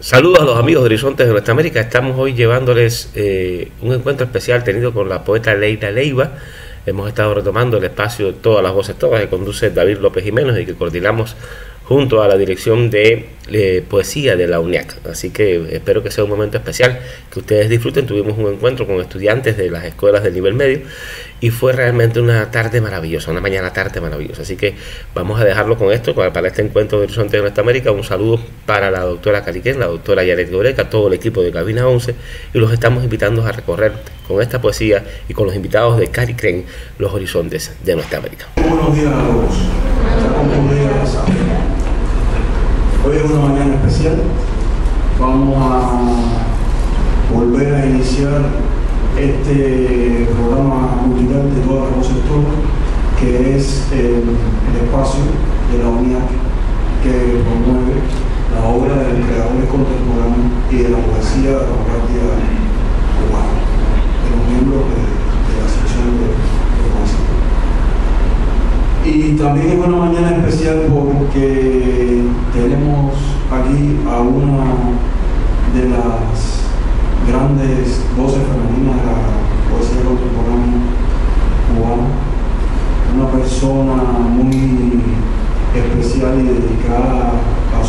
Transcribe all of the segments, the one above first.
Saludos a los amigos de Horizontes de Nuestra América. Estamos hoy llevándoles un encuentro especial tenido con la poeta Leila Leiva. Hemos estado retomando el espacio Todas las Voces Todas que conduce David López Jiménez y que coordinamos junto a la dirección de poesía de la UNIAC. Así que espero que sea un momento especial, que ustedes disfruten. Tuvimos un encuentro con estudiantes de las escuelas del nivel medio y fue realmente una tarde maravillosa, una mañana tarde maravillosa. Así que vamos a dejarlo con esto, para este encuentro de Horizonte de Nuestra América. Un saludo para la doctora Cariquén, la doctora Yaret Goreca, todo el equipo de Cabina 11, y los estamos invitando a recorrer con esta poesía y con los invitados de Cariquén los horizontes de Nuestra América. Buenos días a todos. Hoy es una mañana especial. Vamos a volver a iniciar este programa musical de Todas las Voces Todas, que es el espacio de la UNIAC que promueve la obra de creadores contemporáneos y de la poesía de la vanguardia cubana, de los miembros de la sección de poesía. Y también es una mañana especial porque tenemos aquí a una de las grandes voces femeninas de la poesía contemporánea cubana, una persona muy especial y dedicada a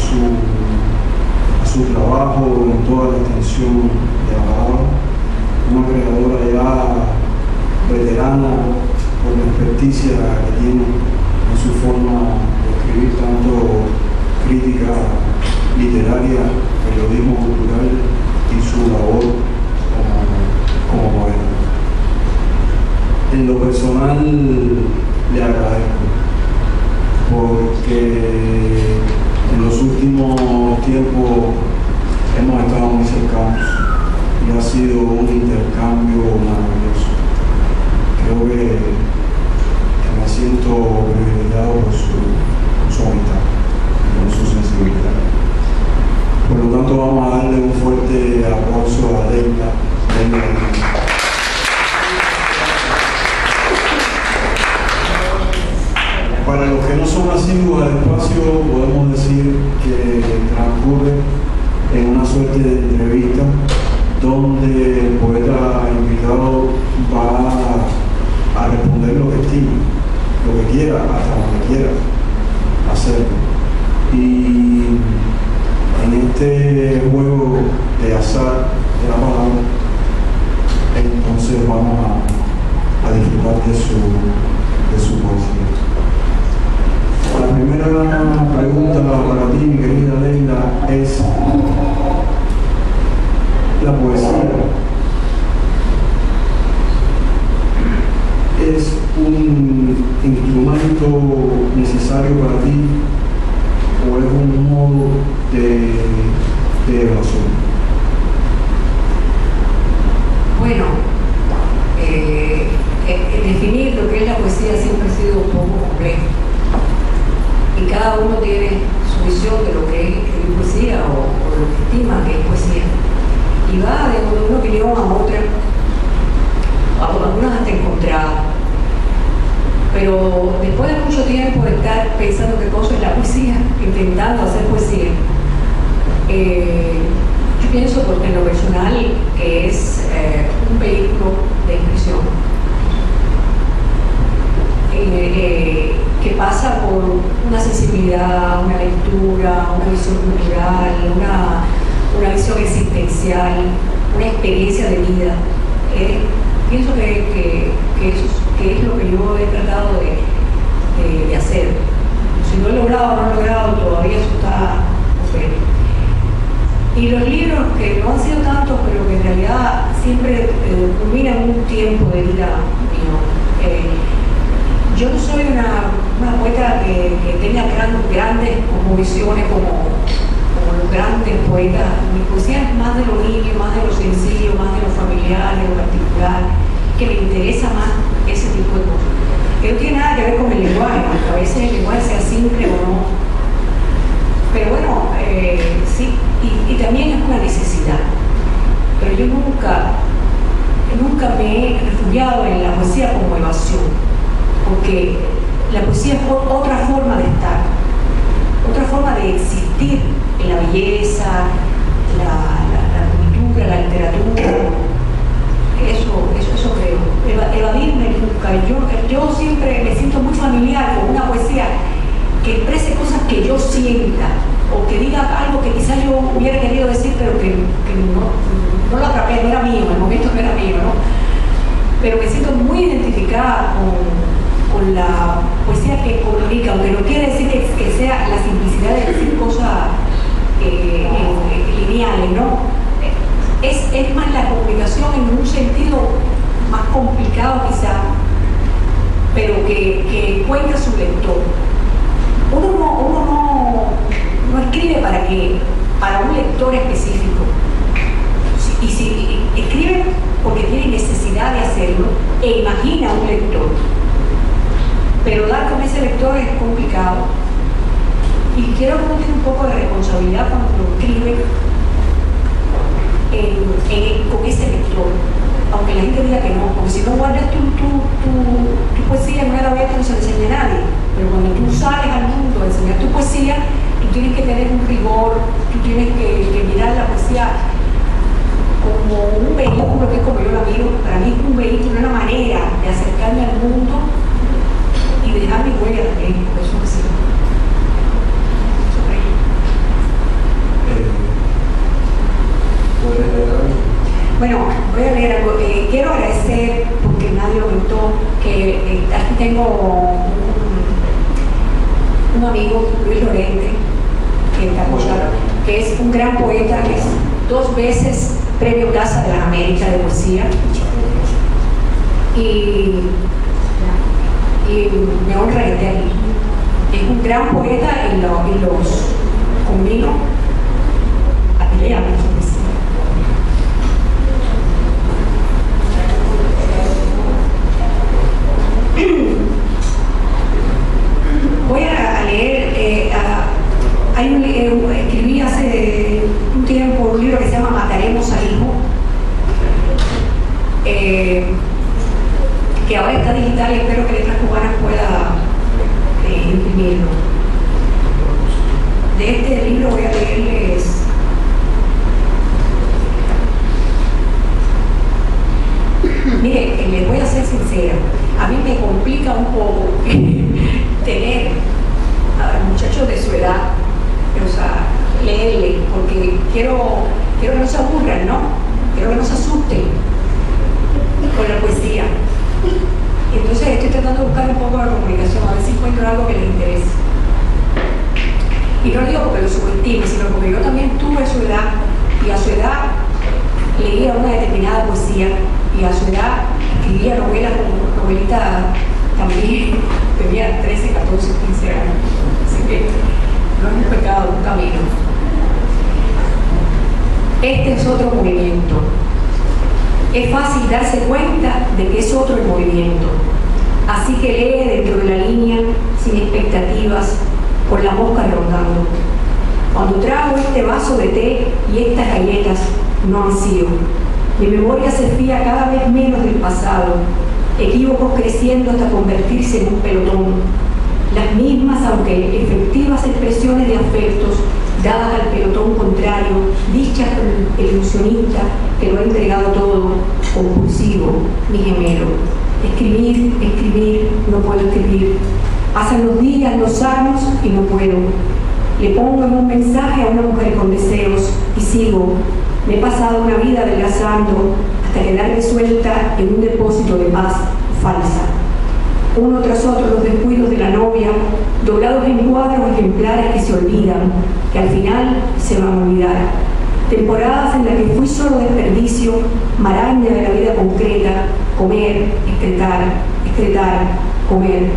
su trabajo en toda la extensión de la palabra, una creadora ya veterana por la experticia que tiene en su forma de escribir, tanto crítica literaria, periodismo cultural y su labor como poeta. En lo personal le agradezco, porque en los últimos tiempos hemos estado muy cercanos y ha sido un intercambio maravilloso. Creo que me siento privilegiado por su amistad, por su sensibilidad. Por lo tanto, vamos a darle un fuerte aplauso a Leila. Para los que no son asiduos al espacio, podemos decir que transcurre en una suerte de entrevista donde el poeta invitado va a responder lo que estime, lo que quiera, hasta donde quiera hacerlo. Y en este juego de azar de la palabra, entonces vamos a disfrutar de su poesía. La primera pregunta para ti, mi querida Leila, es: ¿la poesía es un instrumento necesario para ti o es un modo de evasión? Bueno, definir lo que es la poesía siempre ha sido un poco complejo, y cada uno tiene su visión de lo que es escribir poesía o lo que estima que es poesía, y va de una opinión a otra, algunas hasta encontradas. Pero después de mucho tiempo de estar pensando qué cosa es la poesía, intentando hacer poesía, yo pienso, porque en lo personal, que es un vehículo de expresión que pasa por una sensibilidad, una lectura, una visión cultural, una visión existencial, una experiencia de vida. Pienso que es lo que yo he tratado de hacer. si lo he logrado o no he logrado, todavía eso está por ver. Y los libros que no han sido tantos, pero que en realidad siempre culminan un tiempo de vida mío. Yo no soy una poeta que tenga grandes visiones como los grandes poetas. Mi poesía es más de lo niño, más de lo sencillo, más de lo familiar, de lo particular, que me interesa más ese tipo de cosas. Que no tiene nada que ver con el lenguaje, aunque a veces el lenguaje sea simple o no. Pero bueno, sí, y también es una necesidad. Pero yo nunca me he refugiado en la poesía como evasión, porque la poesía es otra forma de estar, otra forma de existir en la belleza, la cultura, la literatura. Eso creo. Evadirme nunca. Yo siempre me siento muy familiar con una poesía que exprese cosas que yo sienta, o que diga algo que quizás yo hubiera querido decir, pero que no lo atrapé, no era mío, en el momento no era mío, ¿no? Pero me siento muy identificada con la poesía que comunica, aunque no quiere decir que sea la simplicidad de decir cosas lineales, ¿no? Es más la comunicación en un sentido más complicado quizá, pero que encuentra su lector. Uno no escribe para un lector específico, y si escribe porque tiene necesidad de hacerlo e imagina un lector, pero dar con ese lector es complicado, y quiero que uno tenga un poco de responsabilidad cuando lo escribe con ese lector, aunque la gente diga que no, porque si no guardas tu poesía en una gaveta no se le enseña a nadie, pero cuando tú sales al mundo a enseñar tu poesía, tú tienes que tener un rigor, tú tienes que mirar la poesía como un vehículo, que es como yo la miro. Para mí es un vehículo, una manera de acercarme al mundo y de dejar mi huella también, por eso que sí. Bueno, voy a leer algo. Quiero agradecer, porque nadie lo comentó, que aquí tengo un amigo, Luis Lorente, que es un gran poeta, que es 2 veces Premio Plaza de las Américas de poesía. Y me honra que esté aquí. Es un gran poeta y los convino a que lean su poesía. Voy a leer, escribí hace un tiempo un libro que se llama Mataremos al Hijo, que ahora está digital y espero que Letras Cubanas pueda imprimirlo. De este libro voy a leerles mire, les voy a ser sincera, a mí me complica un poco tener a muchachos de su edad, o sea, leerle, porque quiero que no se aburran, ¿no? Quiero que no se asusten con la poesía. Entonces estoy tratando de buscar un poco de comunicación, a ver si encuentro algo que les interese. Y no lo digo porque lo subestime, sino porque yo también tuve su edad, y a su edad leía una determinada poesía, y a su edad escribía novelitas también, tenía 13, 14, 15 años. Así que no es un pecado, un camino. Este es otro movimiento. Es fácil darse cuenta de que es otro el movimiento. Así que lee dentro de la línea, sin expectativas, con la mosca rondando. Cuando trago este vaso de té y estas galletas, no han sido. Mi memoria se fía cada vez menos del pasado, equívocos creciendo hasta convertirse en un pelotón. Las mismas, aunque efectivas expresiones de afectos dadas al pelotón contrario, dichas por el ilusionista que lo ha entregado todo, compulsivo, mi gemelo. Escribir, no puedo escribir. Pasan los días, los años y no puedo. Le pongo en un mensaje a una mujer con deseos y sigo. Me he pasado una vida adelgazando hasta quedar resuelta en un depósito de paz falsa. uno tras otro los descuidos de la novia, doblados en cuadros ejemplares que se olvidan, que al final se van a olvidar. Temporadas en las que fui solo desperdicio, maraña de la vida concreta, comer, excretar, comer.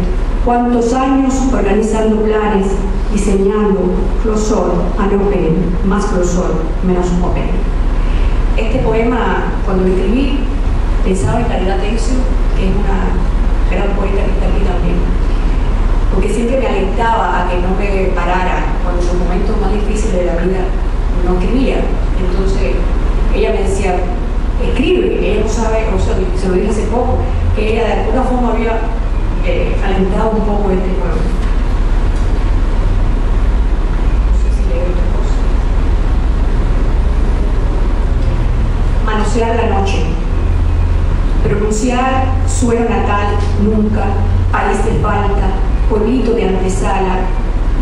Cuántos años organizando planes, diseñando, closor, anopen, más closor, menos open. Este poema, cuando lo escribí, pensaba en Caridad Teixeira, que es una gran poeta que está aquí también, porque siempre me alentaba a que no me parara cuando en los momentos más difíciles de la vida no escribía. Entonces ella me decía, escribe. Ella no sabe, o sea, se lo dije hace poco, que ella de alguna forma había alentado un poco este poema. No sé si leo otra cosa. Manosear la noche. Pronunciar suelo natal, nunca, país de falta, pueblito de antesala.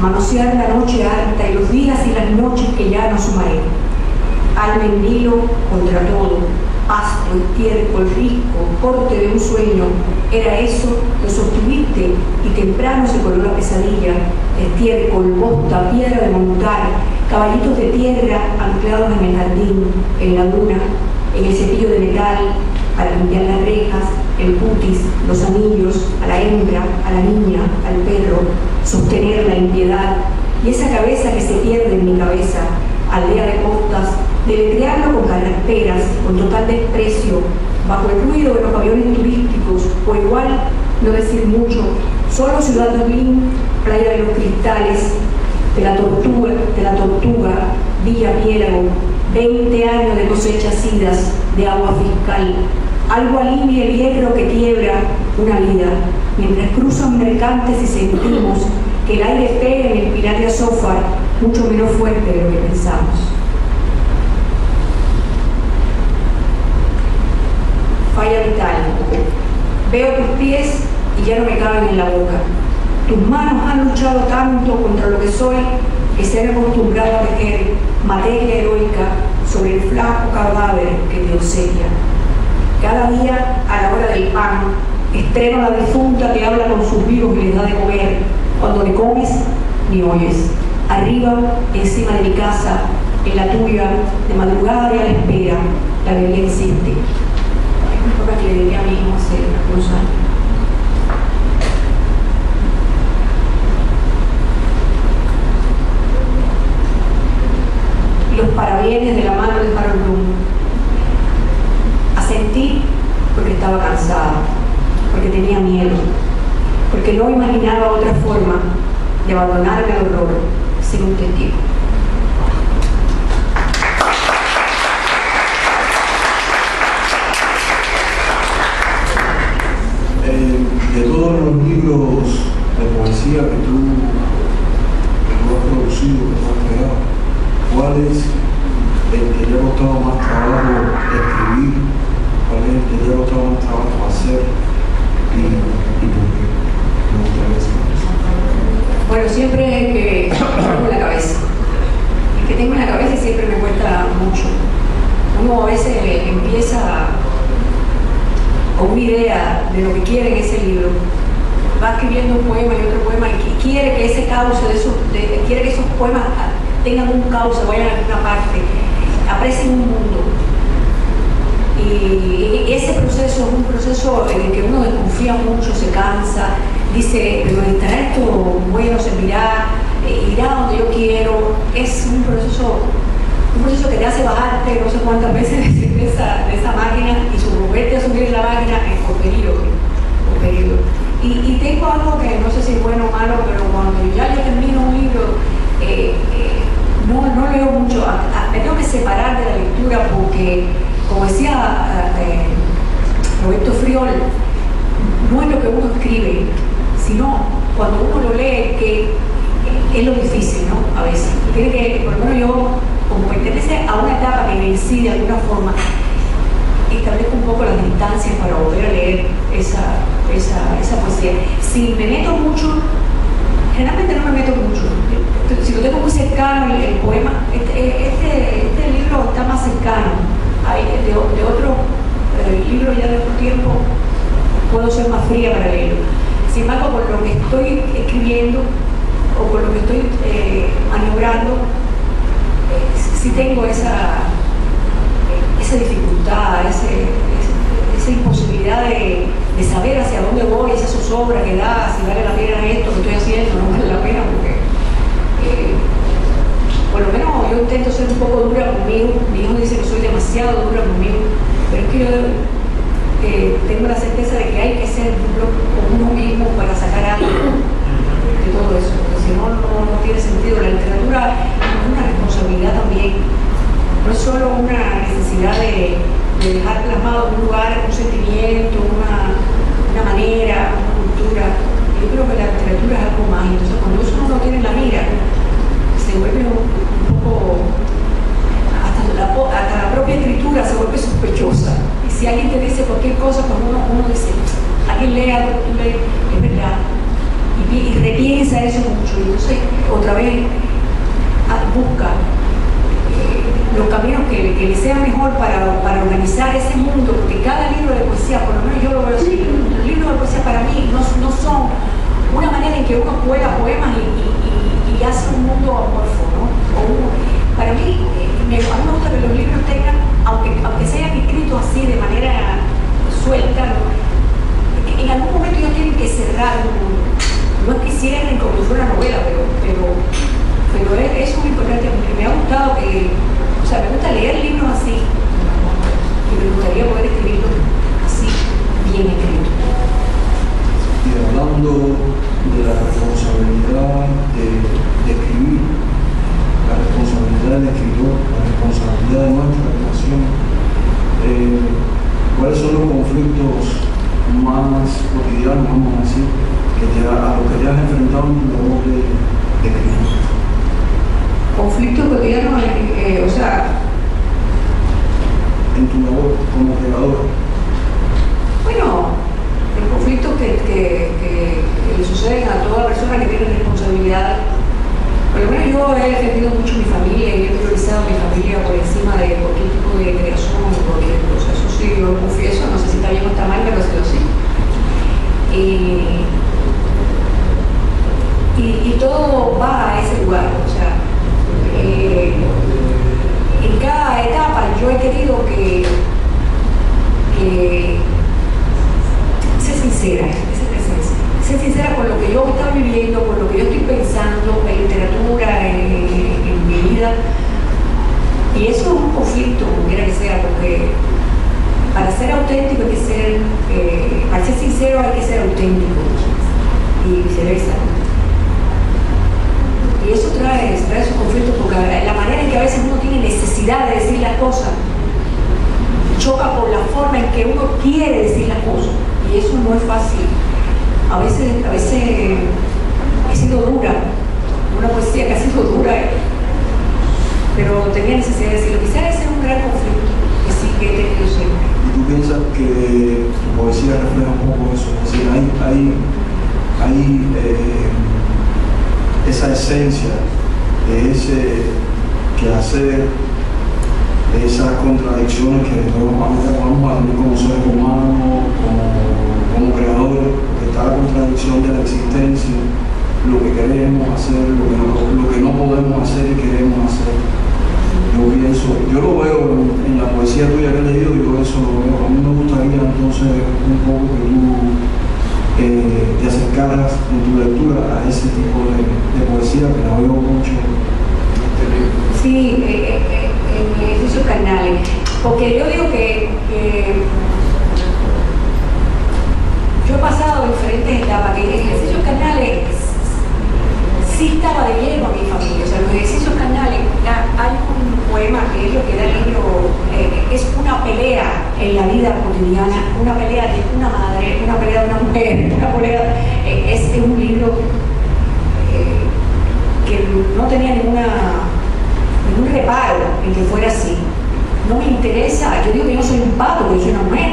Manosear la noche harta y los días y las noches que ya no sumaré. Alma en vilo contra todo, pasto, estiércol, risco, corte de un sueño. Era eso, lo sostuviste y temprano se coló la pesadilla. Estiércol, bosta, piedra de montar, caballitos de tierra anclados en el jardín, en la duna, en el cepillo de metal, para limpiar las rejas, el cutis, los anillos, a la hembra, a la niña, al perro, sostener la impiedad, y esa cabeza que se pierde en mi cabeza, aldea de costas, deletrearlo con carrasperas, con total desprecio, bajo el ruido de los aviones turísticos, o igual no decir mucho, solo Ciudad Dublín, playa de los cristales, de la tortuga, Villa Piélago, 20 años de cosechas idas, de agua fiscal. Algo alivia el hierro que quiebra una vida, mientras cruzan mercantes y sentimos que el aire pega en el pilar de azófar mucho menos fuerte de lo que pensamos. Falla vital. Veo tus pies y ya no me caben en la boca. Tus manos han luchado tanto contra lo que soy que se han acostumbrado a tejer materia heroica sobre el flaco cadáver que te obsequia. Cada día, a la hora del pan, estreno a la difunta que habla con sus vivos y les da de comer. Cuando le comes, ni oyes. Arriba, encima de mi casa, en la tuya, de madrugada y a la espera, la bebé existe. Es un poco que le diría a mi hijo hace algunos años. Los parabienes de la mano de Harold Bloom. Asentí porque estaba cansada, porque tenía miedo, porque no imaginaba otra forma de abandonarme al horror sin un testigo. De todos los libros de poesía que tú has producido, que tú has creado, ¿cuál es el que te ha costado más trabajo escribir? ¿Cuál es el que te ha costado más trabajo hacer? ¿Y por qué? Me gustaría saber eso. Bueno, siempre es el que tengo en la cabeza. El que tengo en la cabeza siempre me cuesta mucho. Uno a veces empieza con una idea de lo que quiere en ese libro. Va escribiendo un poema y otro poema y quiere que ese cauce quiere que esos poemas tengan un cauce, vayan a alguna parte, aprecien un mundo. Y ese proceso es un proceso en el que uno desconfía mucho, se cansa, dice, pero estará esto bueno, servirá, irá donde yo quiero. Es un proceso que te hace bajarte no sé cuántas veces de esa máquina y volverte a subir en la máquina por periodo. Y tengo algo que no sé si es bueno o malo, pero cuando ya yo termino un libro, no leo mucho, me tengo que separar de la lectura porque, como decía Roberto Friol, no es lo que uno escribe, sino cuando uno lo lee, que es lo difícil, ¿no? A veces. Tiene que, por lo menos yo, como pertenece a una etapa que me incide de alguna forma, establezco un poco las distancias para volver a leer esa poesía. Si me meto mucho, generalmente no me meto mucho. Si lo tengo muy cercano, el poema, este libro está más cercano. Hay de otros libros ya de otro tiempo, puedo ser más fría para leerlo. Si Sin embargo, con lo que estoy escribiendo o con lo que estoy maniobrando, sí tengo esa dificultad, esa imposibilidad de saber hacia dónde voy, esa zozobra que da, si vale la pena esto que estoy haciendo, no vale la pena, porque por lo menos yo intento ser un poco dura conmigo. Mi hijo dice que soy demasiado dura conmigo, pero es que yo tengo la certeza de que hay que ser duro con uno mismo para sacar algo de todo eso, porque si no, no tiene sentido. La literatura es una responsabilidad también, no es solo una necesidad de dejar plasmado en un lugar un sentimiento, una manera, una cultura. Yo creo que la literatura es algo más. Entonces, cuando eso no lo tiene en la mira, se vuelve un poco, hasta la propia escritura se vuelve sospechosa. Y si alguien te dice cualquier cosa, pues uno dice, alguien lee algo, tú lees, es verdad, y repiensa eso mucho. Y entonces, otra vez, busca los caminos que le sean mejor para organizar ese mundo, porque cada libro de poesía, por lo menos yo lo veo así, los libros de poesía para mí no son una manera en que uno juega poemas y hace un mundo amorfo, ¿no? Para mí, a mí me gusta que los libros tengan, aunque se hayan escrito así de manera suelta, en algún momento ellos tienen que cerrar un mundo. No es que cierren como si fuera una novela, pero eso es muy importante, porque me ha gustado me gusta leer libros así, y me gustaría poder escribirlos así, bien escritos. Y hablando de la responsabilidad de escribir, la responsabilidad del escritor, la responsabilidad de nuestra creación, ¿cuáles son los conflictos más cotidianos, vamos a decir, a los que te has enfrentado en tu labor de escritor? Conflictos cotidianos, en tu labor como creador. Bueno, los conflictos que le suceden a toda persona que tiene responsabilidad. Por lo menos yo he defendido mucho mi familia y he priorizado mi familia por encima de cualquier tipo de creación o cualquier cosa. Eso sí, yo lo confieso, no sé si está bien o está mal, pero sí lo sé. Y todo va a ese lugar, en cada etapa yo he querido que ser sincera, ser sincera con lo que yo estoy viviendo, con lo que yo estoy pensando en literatura, en mi vida. Y eso es un conflicto, como quiera que sea, porque para ser auténtico hay que ser, para ser sincero hay que ser auténtico y viceversa. Y eso trae esos conflictos, porque la manera en que a veces uno tiene necesidad de decir las cosas choca por la forma en que uno quiere decir las cosas, y eso no es fácil. A veces he sido dura, una poesía que ha sido dura, pero tenía necesidad de decirlo. Quizás ese es un gran conflicto que sí que he tenido siempre. ¿Y tú piensas que tu poesía refleja un poco eso? Es decir, hay esa esencia de ese quehacer, de esas contradicciones que vamos a tener como seres humanos, como creadores, porque está la contradicción de la existencia, lo que queremos hacer, lo que no podemos hacer y queremos hacer. Yo lo veo en la poesía tuya que he leído, yo eso lo veo. A mí me gustaría entonces un poco que tú te acercaras en tu lectura a ese tipo de poesía que la veo mucho en este libro. Sí, en Ejercicios Carnales, porque yo digo que yo he pasado diferentes etapas, que en Ejercicios Carnales sí estaba de lleno a mi familia. O sea, los Ejercicios Carnales, hay un poema que es lo que da el libro, es una pelea en la vida cotidiana, una pelea de una madre, una pelea de una mujer, una pelea, es un libro que no tenía ningún reparo en que fuera así. No me interesa, yo digo que yo no soy un pato, porque yo soy una mujer.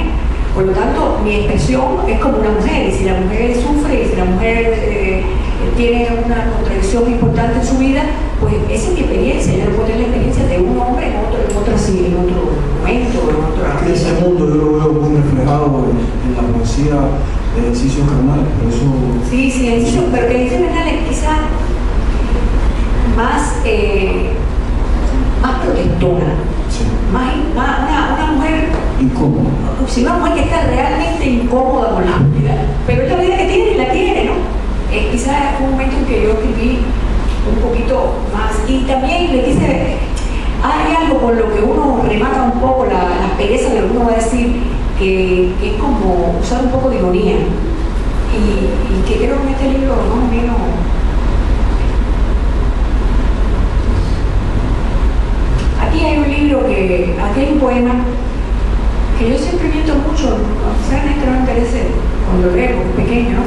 Por lo tanto, mi expresión es como una mujer, y si la mujer sufre, y si la mujer tiene una contradicción importante en su vida, pues esa es mi experiencia. Yo no puedo tener la experiencia de un hombre en otro momento, en otra... Ese mundo yo lo veo muy reflejado en la poesía ejercicios carnales, por eso... Sí, pero que ejercicios carnales quizás más protectora, Sí. una mujer Incómodo. si una mujer que está realmente incómoda con la vida, pero es la vida que tiene y la quiere, ¿no? Quizás fue un momento en que yo escribí un poquito más y también le dice, hay algo con lo que uno remata un poco la pereza de lo que uno va a decir, que es como usar un poco de ironía y que creo que en este libro más o menos aquí hay un libro aquí hay un poema que yo siempre miento mucho, quizás en esto no me interese cuando lo leo, porque es pequeño, ¿no?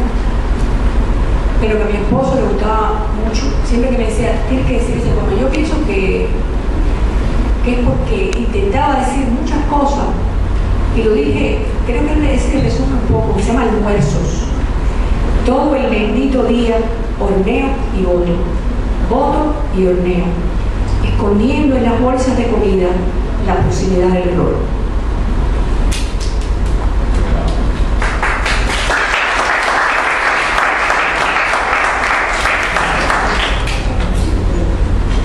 Pero que a mi esposo le gustaba mucho, siempre que me decía, tienes que decir ese poema. Yo pienso que es porque intentaba decir muchas cosas y lo dije, creo que ese resume un poco, que se llama Almuerzos. Todo el bendito día, horneo y voto y horneo, escondiendo en las bolsas de comida la posibilidad del error.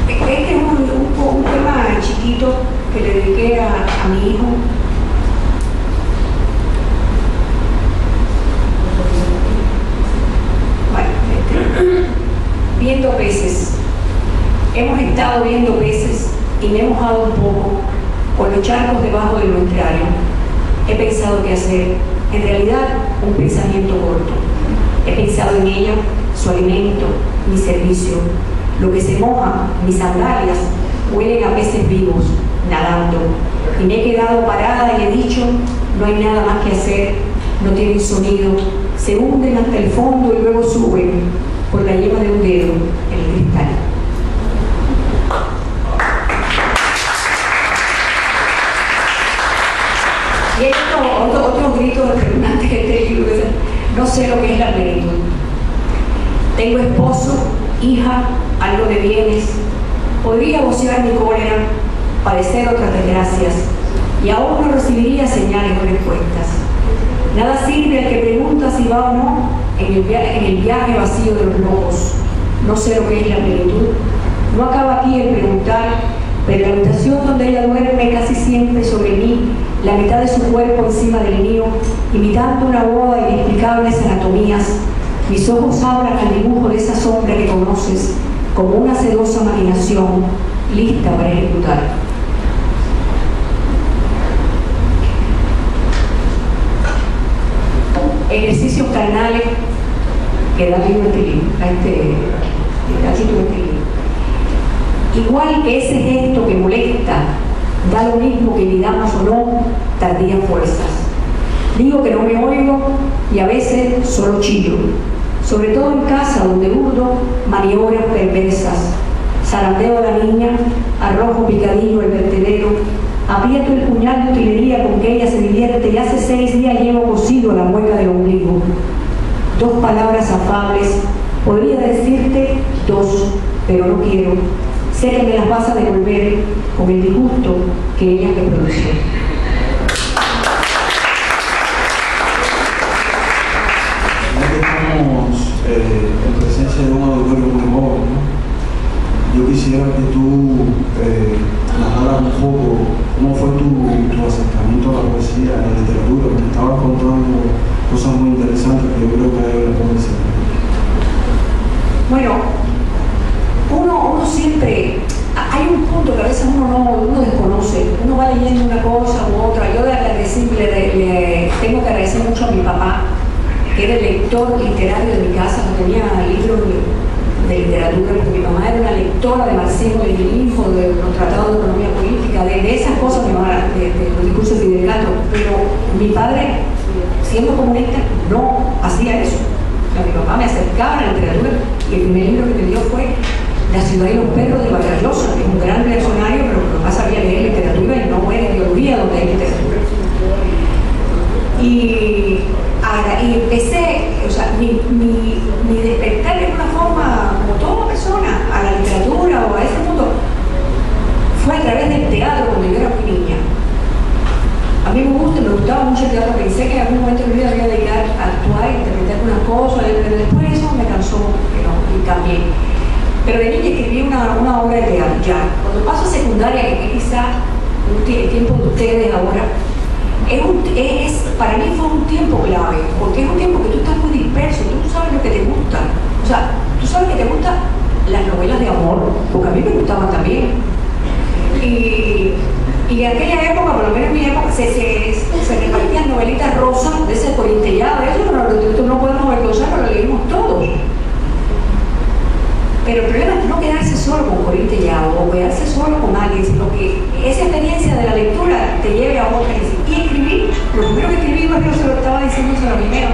Este es un tema chiquito que le dediqué a mi hijo. Bueno, viendo peces. Hemos estado viendo peces y me he mojado un poco con los charcos debajo del muestrario. He pensado qué hacer. En realidad, un pensamiento corto. He pensado en ella, su alimento, mi servicio. Lo que se moja, mis sandalias, huelen a peces vivos, nadando. Y me he quedado parada y he dicho, no hay nada más que hacer, no tienen sonido, se hunden hasta el fondo y luego suben por la yema de un dedo en el cristal. Y hay otros gritos repugnantes que este libro, no sé lo que es la plenitud. Tengo esposo, hija, algo de bienes, podría vocear mi cólera, padecer otras desgracias, y aún no recibiría señales o respuestas. Nada sirve al que pregunta si va o no en el viaje vacío de los locos. No sé lo que es la plenitud. No acaba aquí el preguntar, pero la habitación donde ella duerme casi siempre sobre mí, la mitad de su cuerpo encima del mío, imitando una boda de inexplicables anatomías, mis ojos hablan al dibujo de esa sombra que conoces, como una sedosa maquinación lista para ejecutar. Ejercicios carnales que da título este libro, igual que ese gesto que molesta, da lo mismo que midamos o no tardías fuerzas. Digo que no me oigo y a veces solo chillo, sobre todo en casa donde urdo maniobras perversas. Zarandeo a la niña, arrojo picadillo el vertedero, aprieto el puñal de utilería con que ella se divierte y hace 6 días llevo cosido a la mueca del ombligo. 2 palabras afables, podría decirte 2, pero no quiero. Sé que me las vas a devolver con el disgusto que ella me produjo. En presencia de un auditorio muy joven, ¿no? Yo quisiera que tú narraras un poco cómo fue tu acercamiento a la poesía, a la literatura. Me estabas contando cosas muy interesantes que yo creo que hay en la poesía. Bueno, uno siempre, hay un punto que a veces uno desconoce, uno va leyendo una cosa u otra. Yo le tengo que agradecer mucho a mi papá, que era el lector literario de mi casa, no tenía libros de literatura, porque mi mamá era una lectora de marxismo-leninismo, de los tratados de economía política, de esas cosas, de los discursos de Fidel Castro. Pero mi padre, siendo comunista, no hacía eso. O sea, mi papá me acercaba a la literatura y el primer libro que me dio fue La ciudad y los perros de Vargas Llosa, que es un gran reaccionario, pero mi papá sabía leer literatura y no era ideología donde hay literatura. Y empecé, o sea, mi despertar de una forma, como toda persona, a la literatura o a ese mundo, fue a través del teatro cuando yo era muy niña. A mí me gustaba mucho el teatro, pensé que en algún momento de mi vida me iba a dedicar a actuar y pero de niña escribí una obra de teatro ya. Cuando paso a secundaria, que quizá el tiempo de ustedes ahora, para mí fue un tiempo clave, porque es un tiempo que tú estás muy disperso, tú sabes lo que te gusta, o sea, tú sabes que te gustan las novelas de amor, porque a mí me gustaban también, y en aquella época, por lo menos en mi época, se repartían novelitas rosas de ese corintellado, eso no podemos avergonzar, lo leímos todos. Pero el problema es no quedarse solo con corintellado o quedarse solo con alguien, sino que esa experiencia de la lectura te lleve a otra. Y escribir, lo primero que escribí, yo se lo estaba diciendo a lo primero,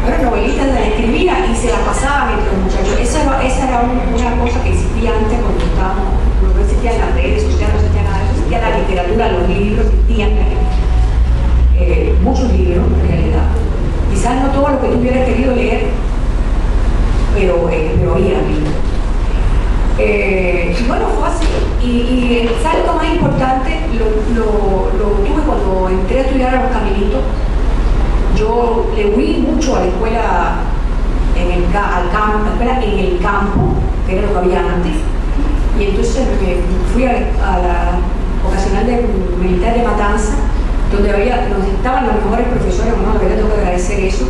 eran novelitas de la escribía y se las pasaban entre los muchachos. Esa era una cosa que existía antes cuando estábamos, no existían las redes sociales, no existía nada de eso, existía la literatura, los libros, existían muchos libros en realidad. Quizás no todo lo que tú hubieras querido leer, pero había libros. Y bueno, fue así. Y el salto más importante lo tuve cuando entré a estudiar a Los Caminitos. Yo le huí mucho a la escuela en el campo, que era lo que había antes. Y entonces me fui a la vocacional militar de Matanza, donde nos estaban los mejores profesores. Bueno, la verdad tengo que agradecer eso.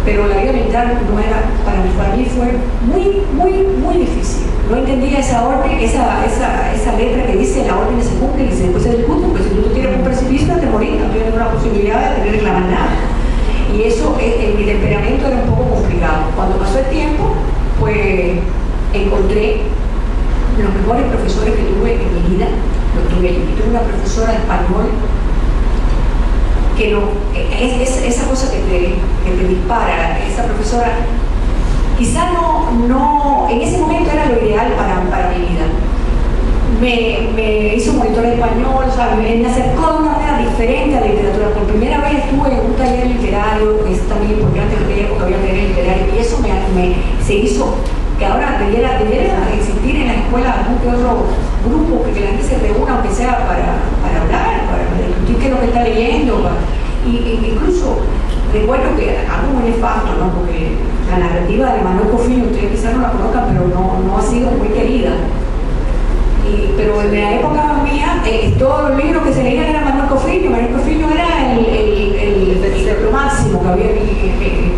Pero la vida militar no era, para mí fue muy, muy, muy difícil. No entendía esa orden, esa letra que dice la orden se cumple y después se discute, porque si tú te tiras un precipicio te morís, no tienes una posibilidad de tener que reclamar nada. Y eso, en mi temperamento era un poco complicado. Cuando pasó el tiempo, pues encontré los mejores profesores que tuve en mi vida, los tuve allí. Tuve una profesora de español que no, esa cosa que te dispara, esa profesora, quizá no, en ese momento era lo ideal para mi vida. Me hizo monitor de español, o sea, me acercó de una manera diferente a la literatura. Por primera vez estuve en un taller literario, que es también importante en aquella época había taller literario, y eso se hizo que ahora debiera existir en la escuela algún que otro grupo, que la gente se reúna, aunque sea para hablar, para discutir qué es lo que está leyendo. Incluso recuerdo que algo muy nefasto, ¿no? Porque la narrativa de Manuel Cofino, ustedes quizás no la conozcan, pero no ha sido muy querida. Pero en la época mía, todos los libros que se leían eran Manuel Cofino. Manuel Cofino era lo máximo que había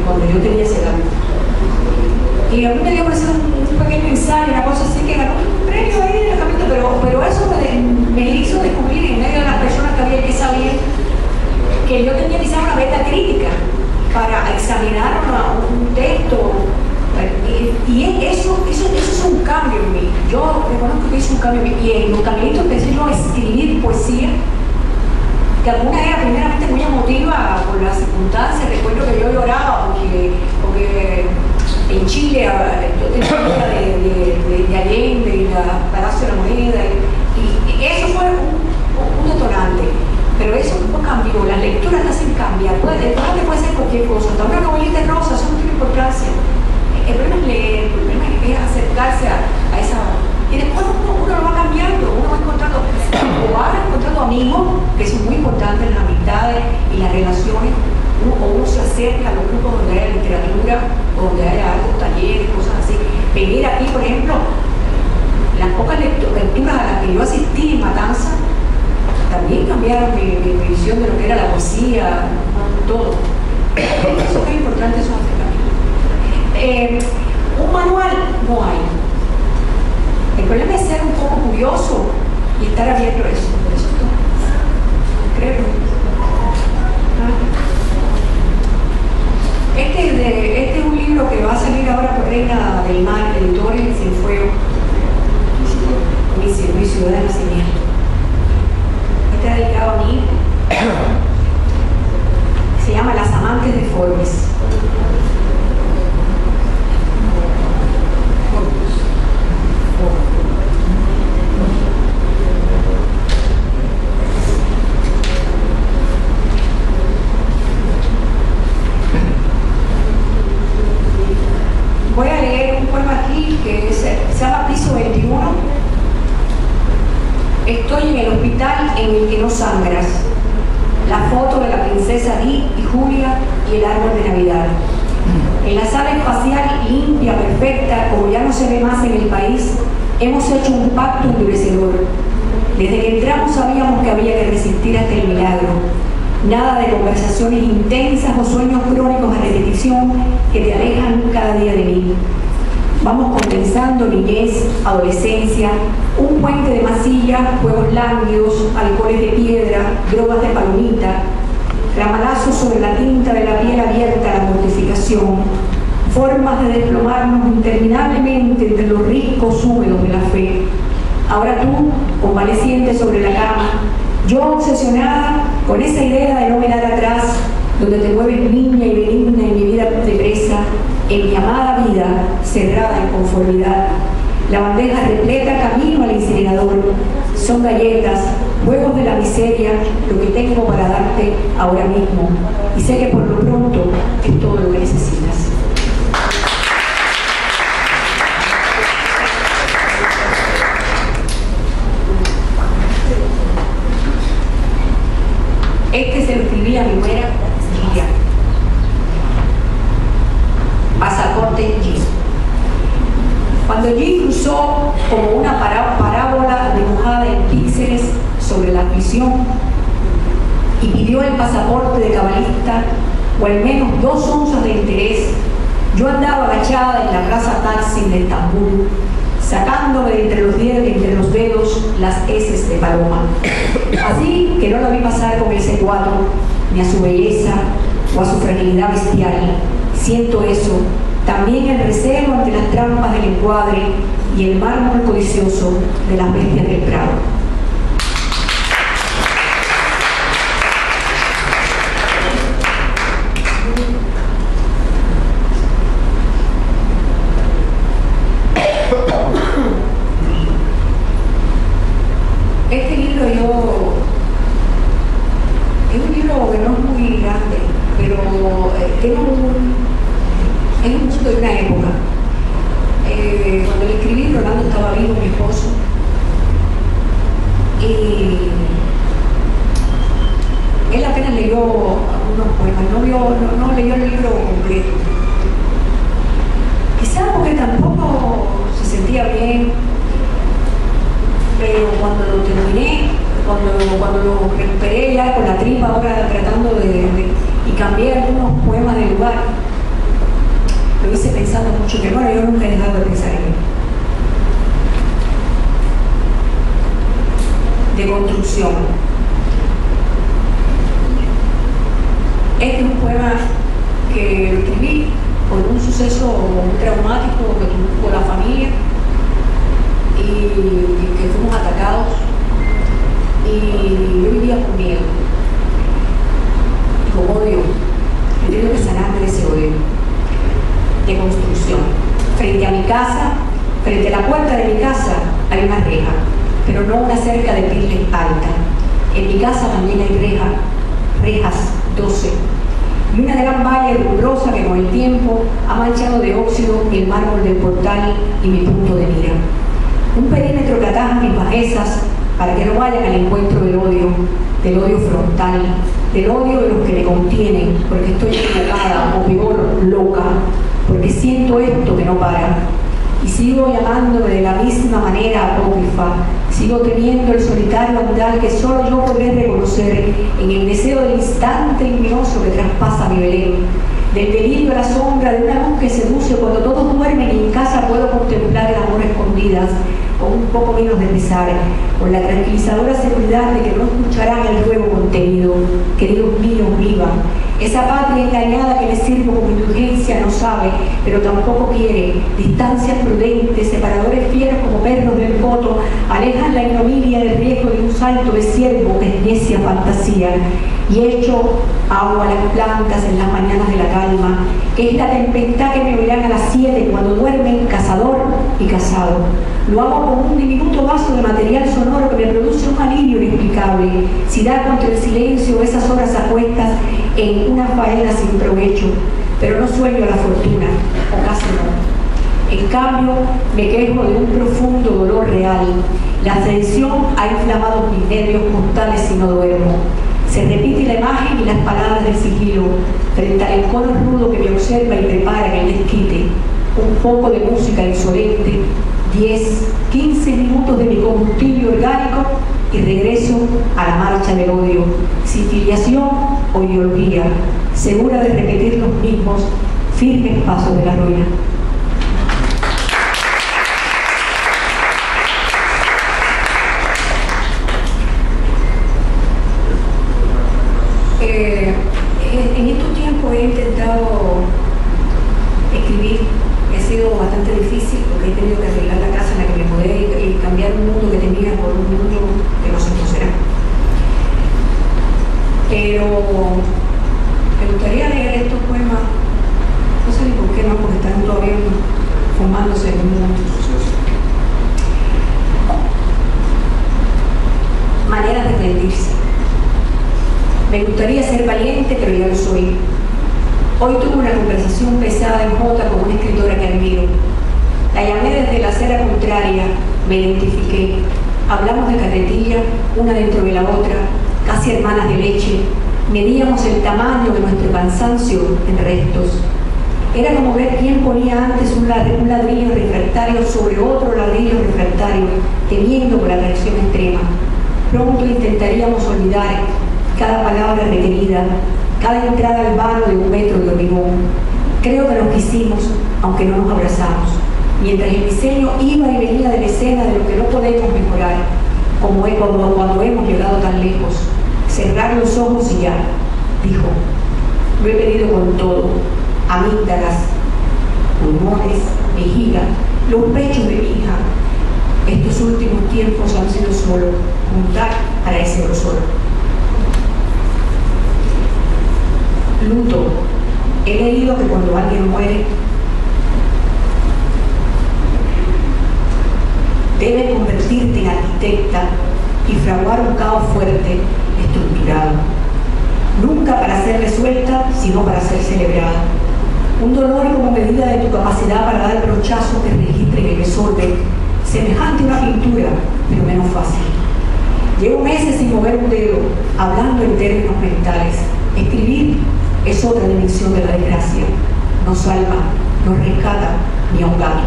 cuando yo tenía esa edad. Y a mí me dio por hacer un pequeño ensayo, una cosa así, que ganó un premio ahí en el capítulo, pero eso me hizo descubrir en medio de las personas que había que sabían que yo tenía quizás una beta crítica para examinar un texto. Y eso es un cambio en mí. Yo reconozco que hizo un cambio en mí. Y en Los Caminitos empecé yo a escribir poesía, que alguna era primeramente muy emotiva por las circunstancias. Recuerdo que yo lloraba porque en Chile yo tenía de Allende y la Palacio de la Moneda, y eso fue un detonante. Pero eso no cambió, las lecturas te hacen cambiar. El debate puede ser cualquier cosa, también una novelita rosa, eso no tiene importancia. El problema es leer, el problema es acercarse a esa. Y después uno lo va cambiando, uno va encontrando amigos, que son muy importantes en las amistades y las relaciones. Uno se acerca a los grupos donde haya literatura, donde haya algo, talleres, cosas así. Venir aquí, por ejemplo, las pocas lecturas a las que yo asistí en Matanza también cambiaron mi visión de lo que era la poesía, todo. Eso es importante, esos acercamientos. Un manual no hay. El problema es ser un poco curioso y estar abierto a eso. Por eso creo. Este es un libro que va a salir ahora por Reina del Mar, Editores en Cienfuegos, mi ciudad de nacimiento. Este es dedicado a mí. Se llama Las Amantes de Forbes. Voy a leer un poema aquí que se llama Piso 21. Estoy en el hospital en el que no sangras. La foto de la princesa Di y Julia y el árbol de Navidad. En la sala espacial limpia, perfecta, como ya no se ve más en el país, hemos hecho un pacto endurecedor. Desde que entramos sabíamos que había que resistir hasta el milagro. Nada de conversaciones intensas o sueños crónicos a repetición que te alejan cada día de mí. Vamos condensando niñez, adolescencia, un puente de masilla, juegos lánguidos, alcoholes de piedra, drogas de palomita, ramalazos sobre la tinta de la piel abierta a la mortificación, formas de desplomarnos interminablemente entre los riscos húmedos de la fe. Ahora tú, convaleciente sobre la cama, yo obsesionada con esa idea de no mirar atrás, donde te mueves niña y benigna en mi vida de presa, en mi amada vida cerrada en conformidad. La bandeja repleta camino al incinerador. Son galletas, juegos de la miseria, lo que tengo para darte ahora mismo. Y sé que por lo pronto es todo lo que necesitas. Este se lo escribí a mi nuera Lilia. Pasaporte G. Cuando G cruzó como una parábola dibujada en píxeles sobre la prisión y pidió el pasaporte de cabalista o al menos 2 onzas de interés, yo andaba agachada en la plaza Taksim de Estambul, sacándome de entre los dedos las heces de paloma. Así que no la vi pasar con el secuado, ni a su belleza o a su fragilidad bestial. Siento eso, también el recelo ante las trampas del encuadre y el mármol codicioso de las bestias del prado. Este libro es un libro que no es muy grande, pero es un mundo de una época. Cuando lo escribí, Rolando estaba vivo, mi esposo, y él apenas leyó algunos poemas, no leyó el libro completo. Quizás porque tampoco se sentía bien, pero cuando lo terminé, cuando lo recuperé ya con la tripa, ahora tratando y cambié algunos poemas del lugar, lo hice pensando mucho, que bueno, yo nunca he dejado de pensar en él. De construcción. Este es un poema que lo escribí por un suceso muy traumático que tuvo la familia y que fuimos atacados, y yo vivía con miedo y con odio. He tenido que sanarme de ese odio. De construcción. Frente a mi casa, frente a la puerta de mi casa, hay una reja, pero no una cerca de piles alta. En mi casa también hay rejas 12, y una gran valla rubrosa que con el tiempo ha manchado de óxido el mármol del portal y mi punto de mira. Un perímetro que ataja mis bajezas para que no vayan al encuentro del odio frontal, del odio de los que me contienen, porque estoy equivocada, o peor, loca, porque siento esto que no para, y sigo llamándome de la misma manera apócrifa, sigo teniendo el solitario andar que solo yo podré reconocer en el deseo del instante luminoso que traspasa mi Belén, del delirio a la sombra de una luz que seduce cuando todos duermen y en casa puedo contemplar el amor a escondidas, con un poco menos de pesar, con la tranquilizadora seguridad de que no escucharán el ruego contenido. Queridos míos, vivan. Esa patria engañada que les sirvo como indulgencia no sabe, pero tampoco quiere. Distancias prudentes, separadores fieros como perros del coto, alejan la ignominia del riesgo de un salto de ciervo que es necia fantasía. Y echo agua a las plantas en las mañanas de la calma, que es la tempestad que me oirán a las 7 cuando duermen cazador y cazado. Lo hago con un diminuto vaso de material sonoro que me produce un alivio inexplicable, si da contra el silencio esas horas apuestas en una faena sin provecho, pero no sueño a la fortuna, o casi no. En cambio, me quejo de un profundo dolor real. La ascensión ha inflamado mis nervios mortales y no duermo. Se repite la imagen imagen y las palabras del sigilo, frente al encono rudo que me observa y prepara en el desquite, un poco de música insolente, 10, 15 minutos de mi combustible orgánico y regreso a la marcha del odio, sin filiación o ideología, segura de repetir los mismos firmes pasos de la ruina. En estos tiempos he intentado escribir, ha sido bastante difícil porque he tenido que arreglar la casa en la que me mudé y cambiar un mundo que tenía por un mundo que no sé cómo será. Pero me gustaría leer estos poemas, no sé ni por qué no, porque están todavía formándose en un mundo. Maneras de rendirse. Me gustaría ser valiente, pero ya lo soy. Hoy tuve una conversación pesada en Jota con una escritora que admiro. La llamé desde la acera contraria, me identifiqué. Hablamos de carretilla, una dentro de la otra, casi hermanas de leche. Medíamos el tamaño de nuestro cansancio en restos. Era como ver quién ponía antes un ladrillo refractario sobre otro ladrillo refractario, temiendo por la reacción extrema. Pronto intentaríamos olvidar cada palabra requerida, cada entrada al vano de un metro de hormigón. Creo que nos quisimos, aunque no nos abrazamos, mientras el diseño iba y venía de la escena de lo que no podemos mejorar, como cuando hemos llegado tan lejos. Cerrar los ojos y ya, dijo. Lo he pedido con todo, amígdalas, pulmones, vejiga, los pechos de mi hija. Estos últimos tiempos han sido solo juntar para ese grosor. Luto. He leído que cuando alguien muere debe convertirte en arquitecta y fraguar un caos fuerte, estructurado. Nunca para ser resuelta, sino para ser celebrada. Un dolor como medida de tu capacidad para dar brochazos que registren el desorden, semejante a una pintura, pero menos fácil. Llevo meses sin mover un dedo, hablando en términos mentales. Escribir es otra dimensión de la desgracia. No salva, no rescata, ni a un gato.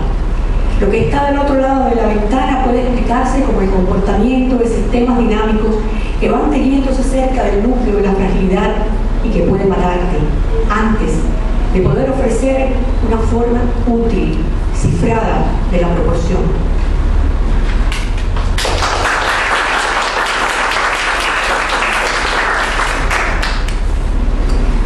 Lo que está del otro lado de la ventana puede explicarse como el comportamiento de sistemas dinámicos que van teniéndose cerca del núcleo de la fragilidad y que pueden matarte antes de poder ofrecer una forma útil, cifrada de la proporción.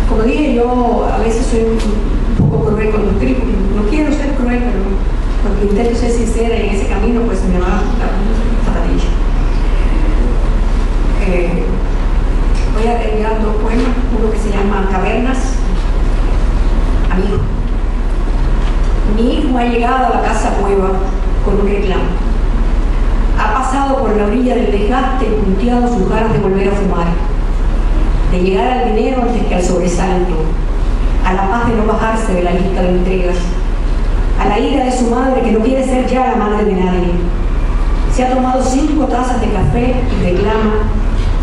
Como dije, yo a veces soy un poco cruel cuando escribo. No quiero ser cruel, pero porque intento ser sincera y en ese camino pues se me va la zapatilla. Voy a agregar dos poemas, uno que se llama Cavernas. Amigo. Mi hijo ha llegado a la casa cueva con un reclamo. Ha pasado por la orilla del desgaste y punteado sus ganas de volver a fumar, de llegar al dinero antes que al sobresalto, a la paz de no bajarse de la lista de entregas, a la ira de su madre que no quiere ser ya la madre de nadie. Se ha tomado 5 tazas de café y reclama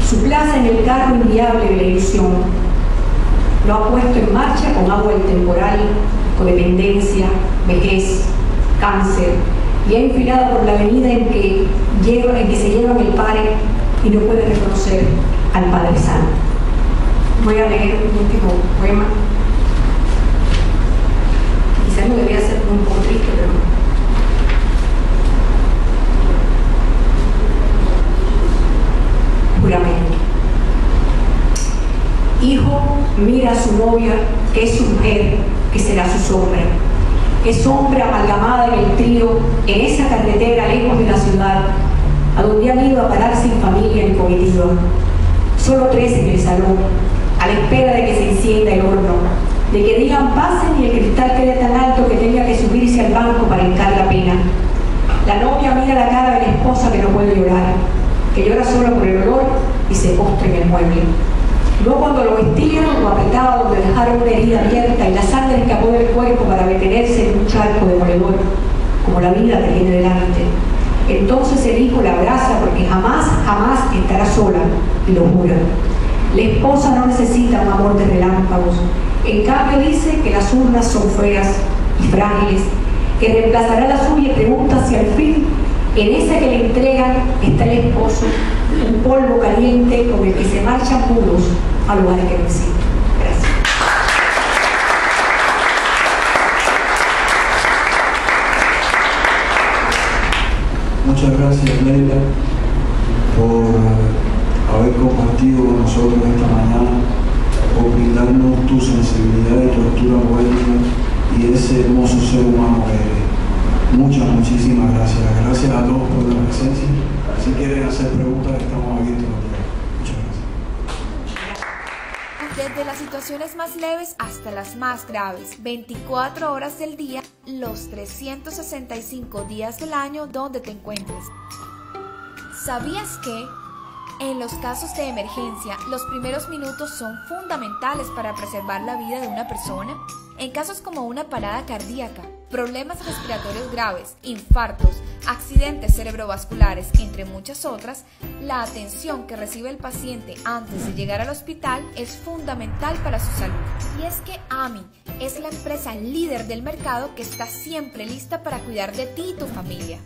su plaza en el carro inviable de la ilusión. Lo ha puesto en marcha con agua del temporal, codependencia, vejez, cáncer, y ha enfilado por la avenida en que se llevan el pare y no puede reconocer al Padre Santo. Voy a leer un último poema. Quizás no debía ser un poco triste, pero juramento. Hijo, mira a su novia, que es su mujer, que será su sombra. Es sombra amalgamada en el trío, en esa carretera lejos de la ciudad, a donde han ido a parar sin familia ni comitiva. Solo 3 en el salón, a la espera de que se encienda el horno, de que digan pasen y el cristal quede tan alto que tenga que subirse al banco para hincar la pena. La novia mira la cara de la esposa que no puede llorar, que llora solo por el olor y se postra en el mueble. Luego cuando lo vestían, lo apretaba donde dejaron una herida abierta y la sangre escapó del cuerpo para detenerse en un charco demoledor, como la vida que tiene delante. Entonces el hijo la abraza porque jamás, jamás estará sola, y lo jura. La esposa no necesita un amor de relámpagos. En cambio dice que las urnas son feas y frágiles, que reemplazará la suya y pregunta si al fin en esa que le entregan está el esposo, un polvo caliente con el que se marchan muros a lugares que no existen. Gracias. Muchas gracias, Leila, por haber compartido con nosotros esta mañana, por brindarnos tu sensibilidad y tu altura poética y ese hermoso ser humano que eres. Muchísimas gracias. Gracias a todos por la presencia. Si quieren hacer preguntas, estamos abiertos a todos. Muchas gracias. Desde las situaciones más leves hasta las más graves, 24 horas del día, los 365 días del año donde te encuentres. ¿Sabías que en los casos de emergencia, los primeros minutos son fundamentales para preservar la vida de una persona? En casos como una parada cardíaca, problemas respiratorios graves, infartos, accidentes cerebrovasculares, entre muchas otras, la atención que recibe el paciente antes de llegar al hospital es fundamental para su salud. Y es que AMI es la empresa líder del mercado que está siempre lista para cuidar de ti y tu familia.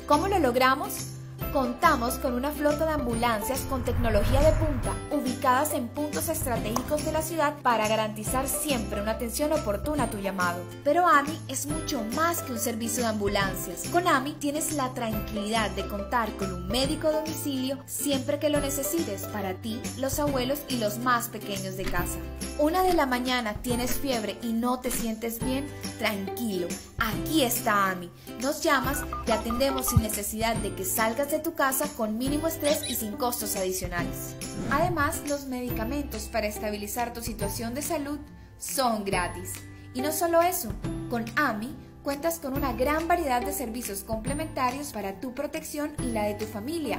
¿Cómo lo logramos? Contamos con una flota de ambulancias con tecnología de punta, ubicadas en puntos estratégicos de la ciudad para garantizar siempre una atención oportuna a tu llamado. Pero AMI es mucho más que un servicio de ambulancias. Con AMI tienes la tranquilidad de contar con un médico a domicilio siempre que lo necesites para ti, los abuelos y los más pequeños de casa. 1 de la mañana tienes fiebre y no te sientes bien, tranquilo, aquí está AMI. Nos llamas, te atendemos sin necesidad de que salgas de tu casa con mínimo estrés y sin costos adicionales. Además, los medicamentos para estabilizar tu situación de salud son gratis. Y no solo eso, con AMI cuentas con una gran variedad de servicios complementarios para tu protección y la de tu familia.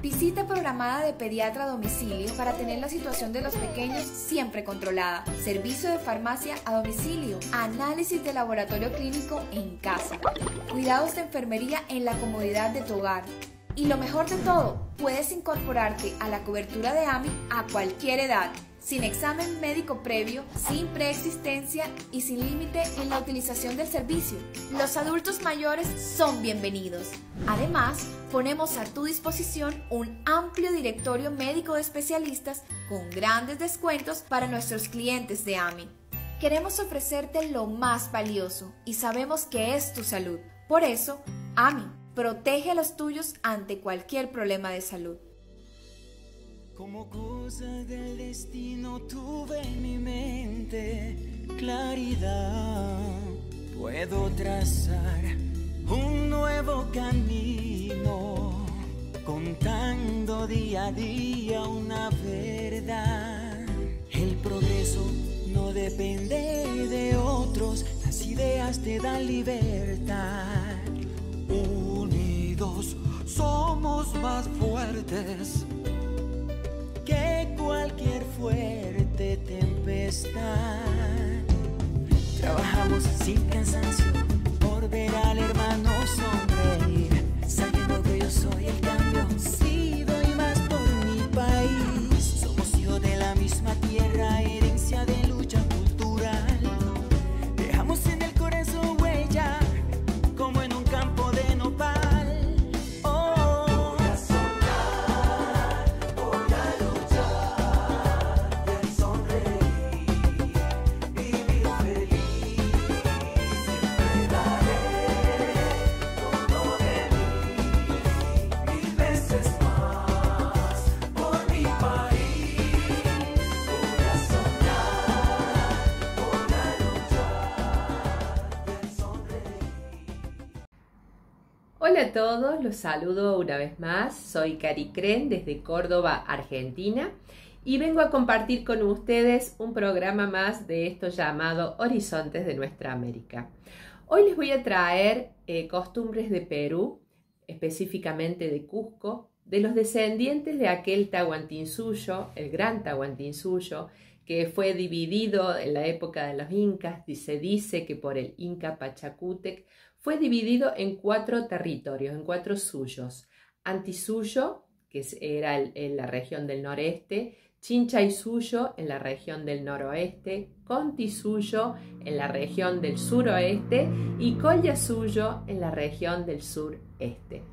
Visita programada de pediatra a domicilio para tener la situación de los pequeños siempre controlada. Servicio de farmacia a domicilio. Análisis de laboratorio clínico en casa. Cuidados de enfermería en la comodidad de tu hogar. Y lo mejor de todo, puedes incorporarte a la cobertura de AMI a cualquier edad, sin examen médico previo, sin preexistencia y sin límite en la utilización del servicio. Los adultos mayores son bienvenidos. Además, ponemos a tu disposición un amplio directorio médico de especialistas con grandes descuentos para nuestros clientes de AMI. Queremos ofrecerte lo más valioso y sabemos que es tu salud. Por eso, AMI protege a los tuyos ante cualquier problema de salud. Como cosa del destino tuve en mi mente claridad. Puedo trazar un nuevo camino, contando día a día una verdad. El progreso no depende de otros, las ideas te dan libertad. Unidos somos más fuertes que cualquier fuerte tempestad. Trabajamos sin cansancio por ver al hermano sonreír, sabiendo que yo soy el cambio, sí doy más por mi país. Somos hijos de la misma tierra, herencia de lucha cultural. Dejamos en el corazón huella, como en un campo de nopal. Hola a todos, los saludo una vez más. Soy Cari Cren desde Córdoba, Argentina, y vengo a compartir con ustedes un programa más de esto llamado Horizontes de Nuestra América. Hoy les voy a traer costumbres de Perú, específicamente de Cusco, de los descendientes de aquel Tahuantinsuyo, el gran Tahuantinsuyo, que fue dividido en la época de los incas. Se dice que por el Inca Pachacútec fue dividido en 4 territorios, en 4 suyos. Antisuyo, que era en la región del noreste, Chinchaysuyo en la región del noroeste, Contisuyo en la región del suroeste y Collasuyo en la región del sureste.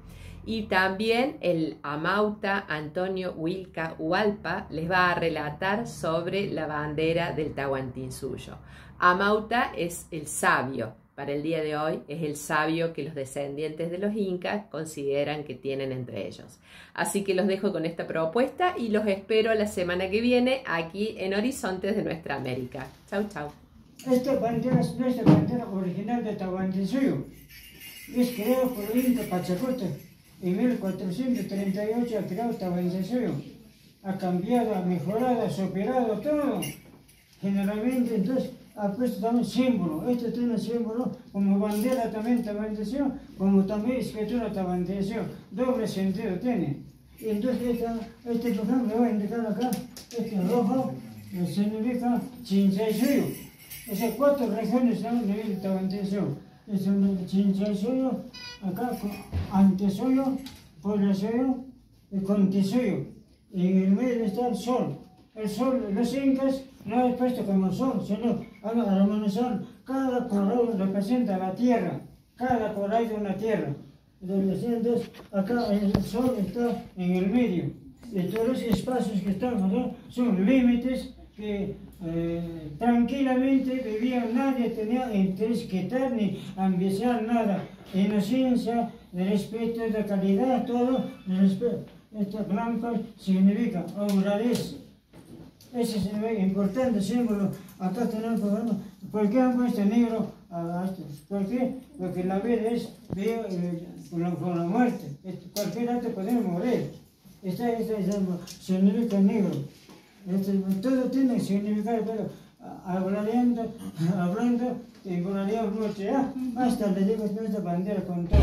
Y también el amauta Antonio Huilca Hualpa les va a relatar sobre la bandera del Tahuantinsuyo. Amauta es el sabio. Para el día de hoy es el sabio que los descendientes de los incas consideran que tienen entre ellos. Así que los dejo con esta propuesta y los espero la semana que viene aquí en Horizontes de Nuestra América. Chau, chau. Esta bandera es nuestra bandera original de Tahuantinsuyo. Es creada por el Inca Pachacuta. En 1438 ha creado Tahuantinsuyo. Ha cambiado, ha mejorado, ha superado todo. Generalmente, entonces, ha puesto también símbolo. Este tiene símbolo como bandera también Tahuantinsuyo, como también escritura Tahuantinsuyo. Doble sentido tiene. Y entonces, este por ejemplo, le voy a indicar acá, este rojo, significa Chinchaysuyo. Esas 4 regiones están en el Tahuantinsuyo. Es un Chinchaysuyo, acá Antesuyo, Collasuyo y Contisuyo. Y en el medio está el sol. El sol, los incas no es puesto como sol, sino armonizaron. Cada color representa la tierra, cada color de una tierra. Entonces, acá el sol está en el medio. Y todos los espacios que están acá son límites que tranquilamente vivían, nadie tenía interés quitar ni ambicionar nada. Inocencia, respeto de calidad, todo respeto. Este blanco significa honradez. Ese es el importante símbolo. Acá tenemos, ¿por qué han puesto negro a esto? ¿Por qué? Porque la vida es con la muerte. Cualquier acto podemos morir. Este significa negro. Todo tiene significado, pero hablando, envolaría mucho. Hasta le digo nuestra bandera con todo.